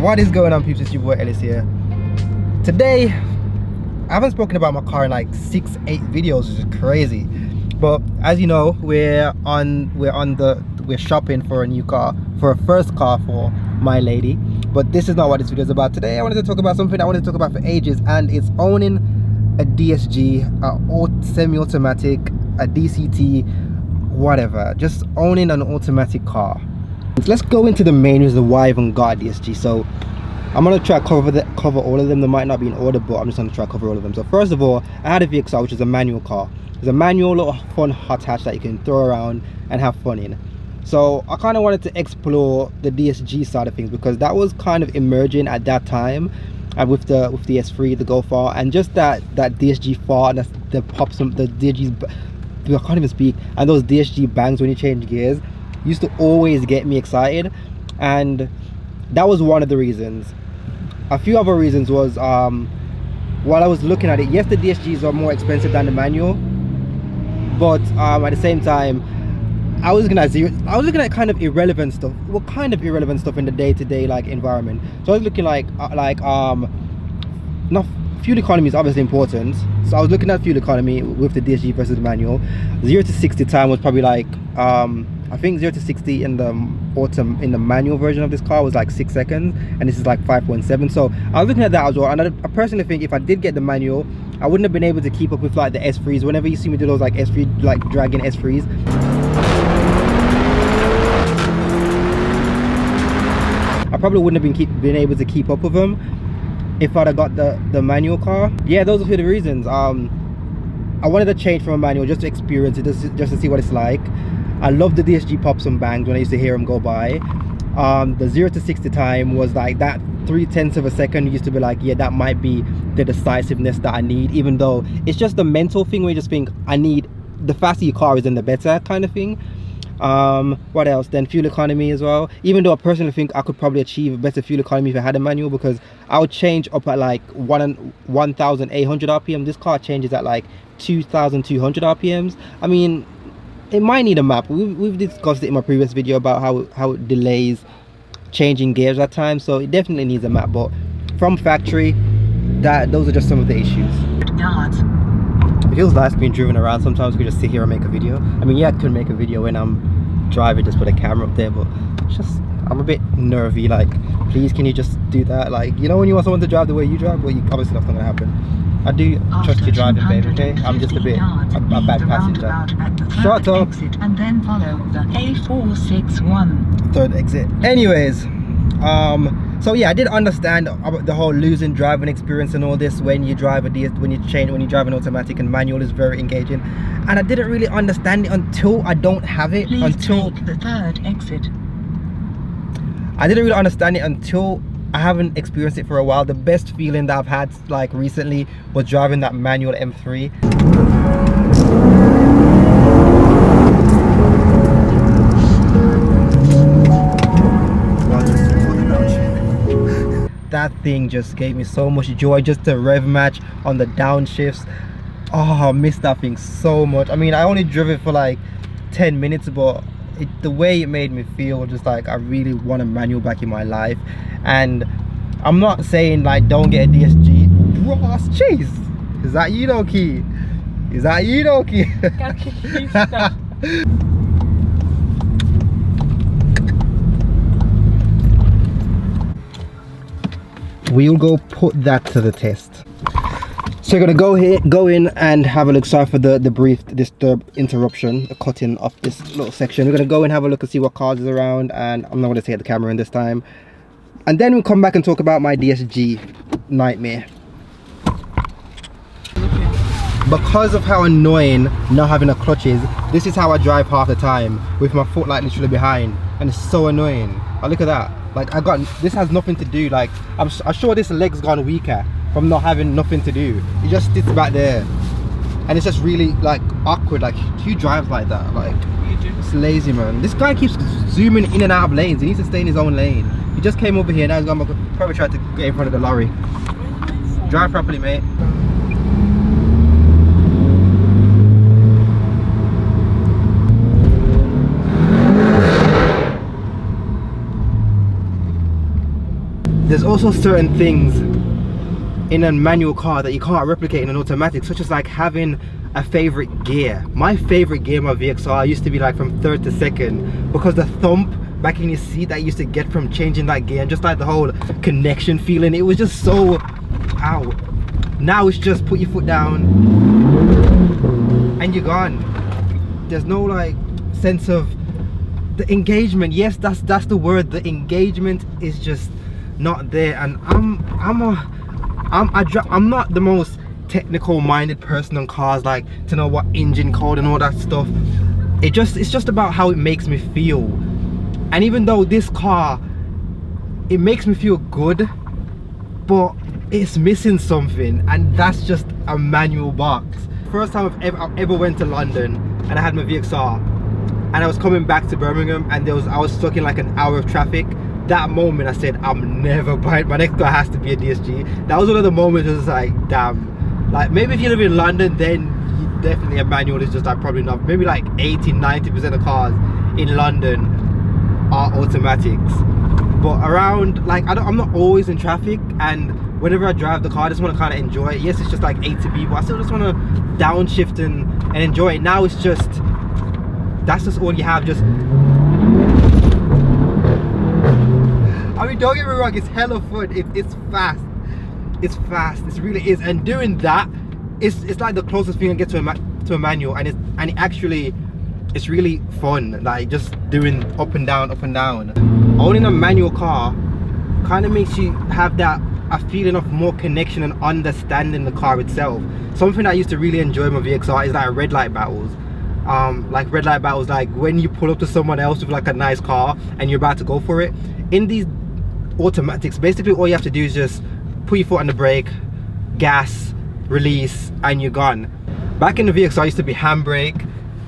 What is going on, peeps? It's your boy Aellis here. Today, I haven't spoken about my car in like 6-8 videos, which is crazy. But as you know, we're shopping for a new car, for a first car for my lady. But this is not what this video is about. Today I wanted to talk about something I wanted to talk about for ages, and it's owning a DSG, a semi-automatic, a DCT, whatever. Just owning an automatic car. Let's go into the main reason why I even got a DSG. So I'm gonna try to cover all of them. They might not be in order, but I'm just gonna try to cover all of them. So first of all, I had a VXR, which is a manual car. It's a manual little fun hot hatch that you can throw around and have fun in. So I kind of wanted to explore the DSG side of things, because that was kind of emerging at that time, with the S3, the Go Far, and just that DSG far, and the pops, the DSGs, I can't even speak, and those DSG bangs when you change gears used to always get me excited. And that was one of the reasons. A few other reasons was, while I was looking at it, yes, the DSGs are more expensive than the manual, but at the same time, I was looking at kind of irrelevant stuff. Well, kind of irrelevant stuff in the day-to-day like environment. So I was looking not fuel economy is obviously important. So I was looking at fuel economy with the DSG versus the manual. 0 to 60 time was probably like I think 0 to 60 in the manual version of this car was like 6 seconds, and this is like 5.7. So I was looking at that as well, and I personally think if I did get the manual, I wouldn't have been able to keep up with like the S3s. Whenever you see me do those like S3, like dragging S3s, I probably wouldn't have been able to keep up with them if I'd have got the manual car. Yeah, those are a few of the reasons. I wanted to change from a manual just to experience it, just to see what it's like. I love the DSG pops and bangs when I used to hear them go by. The 0 to 60 time was like that 0.3 of a second used to be like, yeah, that might be the decisiveness that I need, even though it's just the mental thing where you just think, I need, the faster your car is, then the better kind of thing. What else? Then fuel economy as well, even though I personally think I could probably achieve a better fuel economy if I had a manual, because I would change up at like 1,800 rpm. This car changes at like 2,200 rpms. I mean, it might need a map. We've discussed it in my previous video about how it delays changing gears at times, so it definitely needs a map. But from factory, those are just some of the issues. It feels nice being driven around. Sometimes we just sit here and make a video. I mean, yeah, I could make a video when I'm driving, just put a camera up there, but it's just, I'm a bit nervy. Like, please, can you just do that? Like, you know, when you want someone to drive the way you drive, well, obviously that's not gonna happen. I do trust your driving, babe, okay? I'm just a bad passenger. Shut up. And then follow the A461. Third exit. Anyways, so yeah, I did understand about the whole losing driving experience and all this when you drive when you drive an automatic, and manual is very engaging. And I didn't really understand it until I don't have it. Please take the third exit. I didn't really understand it until I haven't experienced it for a while. The best feeling that I've had like recently was driving that manual M3. That thing just gave me so much joy, just the rev match on the downshifts. Oh, I miss that thing so much. I mean, I only drove it for like 10 minutes, but the way it made me feel, just like I really want a manual back in my life. And I'm not saying like don't get a DSG. Bro, that's cheese. Is that you, though, Key? Is that you, though, Key? We'll go put that to the test. So you're gonna go in and have a look. Sorry for the interruption, the cutting of this little section. We're gonna go and have a look and see what cars is around, and I'm not gonna take the camera in this time. And then we'll come back and talk about my DSG nightmare. Because of how annoying not having a clutch is, this is how I drive half the time, with my foot like literally behind, and it's so annoying. Oh, look at that. Like, this has nothing to do, like, I'm sure this leg's gone weaker from not having nothing to do. It just sits back there, and it's just really like awkward. Like, who drives like that? Like, it's lazy, man. This guy keeps zooming in and out of lanes. He needs to stay in his own lane. He just came over here, now he's gonna probably try to get in front of the lorry. Drive properly, mate. there's also certain things in a manual car that you can't replicate in an automatic, such as like having a favorite gear. My favorite gear in my VXR used to be like from third to second, because the thump back in your seat that I used to get from changing that gear, and just like the whole connection feeling, it was just so ow. Now it's just put your foot down and you're gone. There's no like sense of the engagement. Yes, that's the word. The engagement is just not there. And I'm not the most technical minded person on cars, like to know what engine code and all that stuff. It's just about how it makes me feel. And even though this car, it makes me feel good, but it's missing something, and that's just a manual box. First time I've ever went to London and I had my VXR and I was coming back to Birmingham, and I was stuck in like an hour of traffic. That moment I said, I'm never buying, my next car has to be a DSG. That was one of the moments I was like, damn. Like maybe if you live in London, then definitely a manual is just like probably not. Maybe like 80-90% of cars in London are automatics. But around, like I'm not always in traffic, and whenever I drive the car I just want to kind of enjoy it. Yes, it's just like A to B, but I still just want to downshift and enjoy it. Now it's just, that's just all you have. Just, I mean, don't get me wrong, it's hella fun. It's fast. It's fast. It really is. And doing that, it's like the closest thing I get to a manual, and it actually, it's really fun. Like just doing up and down, up and down. Owning a manual car kind of makes you have that a feeling of more connection and understanding the car itself. Something I used to really enjoy in my VXR is like red light battles. Like red light battles, like when you pull up to someone else with like a nice car and you're about to go for it. In these automatics, basically all you have to do is just put your foot on the brake, gas, release, and you're gone. Back in the VXR, I used to be handbrake,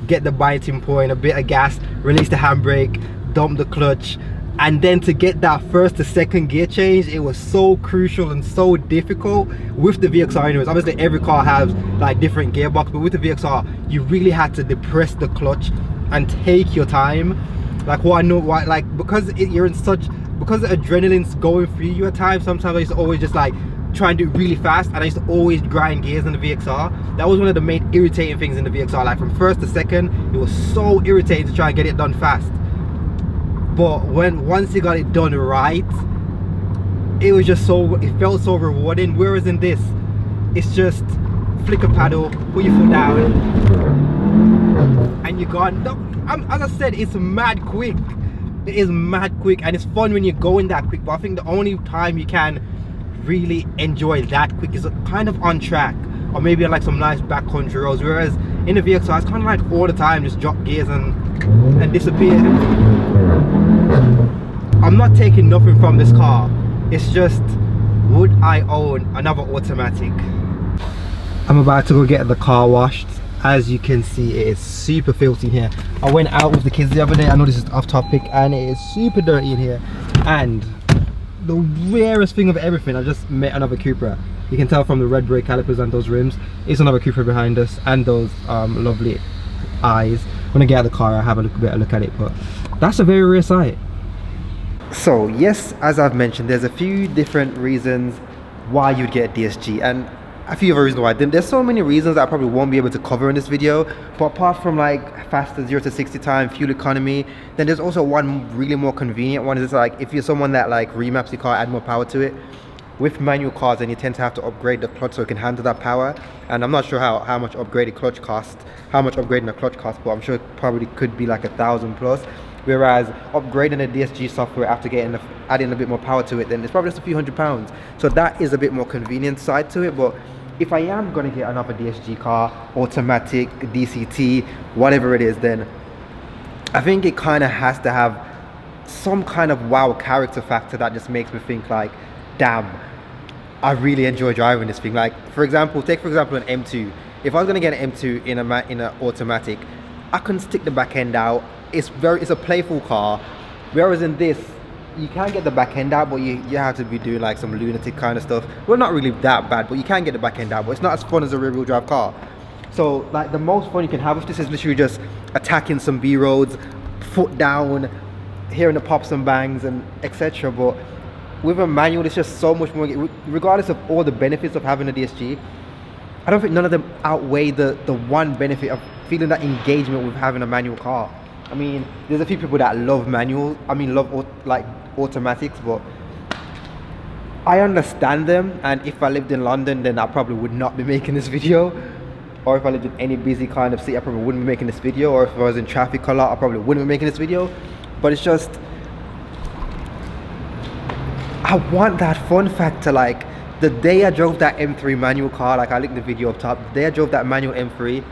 get the biting point, a bit of gas, release the handbrake, dump the clutch, and then to get that first to second gear change, it was so crucial and so difficult with the VXR anyways. Obviously every car has like different gearbox, but with the VXR you really had to depress the clutch and take your time. Like what I know, why, like because you're in such, because the adrenaline's going through you at times, sometimes I used to always just like try and do it really fast, and I used to always grind gears in the VXR. That was one of the main irritating things in the VXR. Like from first to second, it was so irritating to try and get it done fast. But once you got it done right, it was just so, it felt so rewarding. Whereas in this, it's just flick a paddle, put your foot down, and you're gone. As I said, it's mad quick. It is mad quick, and it's fun when you're going that quick. But I think the only time you can really enjoy that quick is kind of on track, or maybe on like some nice backcountry roads. Whereas in the VXR, it's kind of like all the time just drop gears and disappear. I'm not taking nothing from this car. It's just, would I own another automatic? I'm about to go get the car washed. As you can see, it is super filthy in here. I went out with the kids the other day. I know this is off topic, and it is super dirty in here. And the rarest thing of everything, I just met another Cupra. You can tell from the red brake calipers and those rims. It's another Cupra behind us, and those lovely eyes. When I get out of the car, I'll have a better look at it, but that's a very rare sight. So yes, as I've mentioned, there's a few different reasons why you'd get a DSG, and a few other reasons why. There's so many reasons that I probably won't be able to cover in this video, but apart from like faster 0 to 60 time, fuel economy, then there's also one really more convenient one. Is like if you're someone that like remaps your car, add more power to it. With manual cars, then you tend to have to upgrade the clutch so it can handle that power, and I'm not sure how much upgraded clutch costs, how much upgrading the clutch costs, but I'm sure it probably could be like 1,000 plus. Whereas upgrading the DSG software after adding a bit more power to it, then it's probably just a few £100s. So that is a bit more convenient side to it. But if I am going to get another DSG car, automatic, DCT, whatever it is, then I think it kind of has to have some kind of wow character factor that just makes me think like, damn, I really enjoy driving this thing. Like for example, take for example an M2. If I was going to get an M2 in an automatic, I can stick the back end out. It's a playful car, whereas in this you can get the back end out, but you have to be doing like some lunatic kind of stuff. Well, not really that bad, but you can get the back end out, but it's not as fun as a rear wheel drive car. So like the most fun you can have with this is literally just attacking some B roads, foot down, hearing the pops and bangs and etc. But with a manual, it's just so much more, regardless of all the benefits of having a DSG. I don't think none of them outweigh the one benefit of feeling that engagement with having a manual car. I mean, there's a few people that love manual, love like automatics, but I understand them. And if I lived in London, then I probably would not be making this video. Or if I lived in any busy kind of city, I probably wouldn't be making this video. Or if I was in traffic a lot, I probably wouldn't be making this video. But it's just, I want that fun factor. Like the day I drove that M3 manual car, like I linked the video up top, the day I drove that manual M3,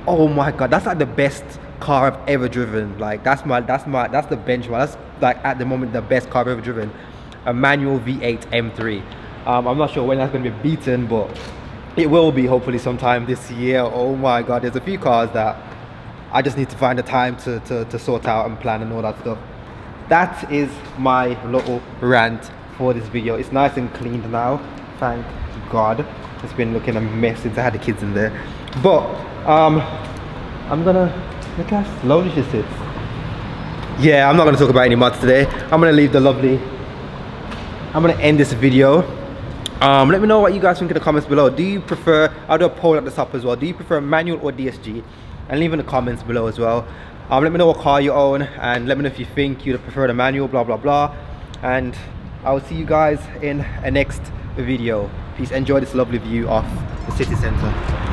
oh my god, that's like the best car I've ever driven. Like that's the benchmark. That's like at the moment the best car I've ever driven, a manual V8 M3. I'm not sure when that's going to be beaten, but it will be hopefully sometime this year. Oh my god, there's a few cars that I just need to find the time to sort out and plan and all that stuff. That is my little rant for this video. It's nice and cleaned now, thank god. It's been looking a mess since I had the kids in there. But I'm gonna look how slowly she sits. Yeah, I'm not gonna talk about any mods today. I'm gonna end this video. Let me know what you guys think in the comments below. Do you prefer, I'll do a poll at the top as well, do you prefer manual or DSG? And leave in the comments below as well. Let me know what car you own, and let me know if you think you'd prefer the manual, blah blah blah. And I will see you guys in a next video. Peace. Enjoy this lovely view of the city center.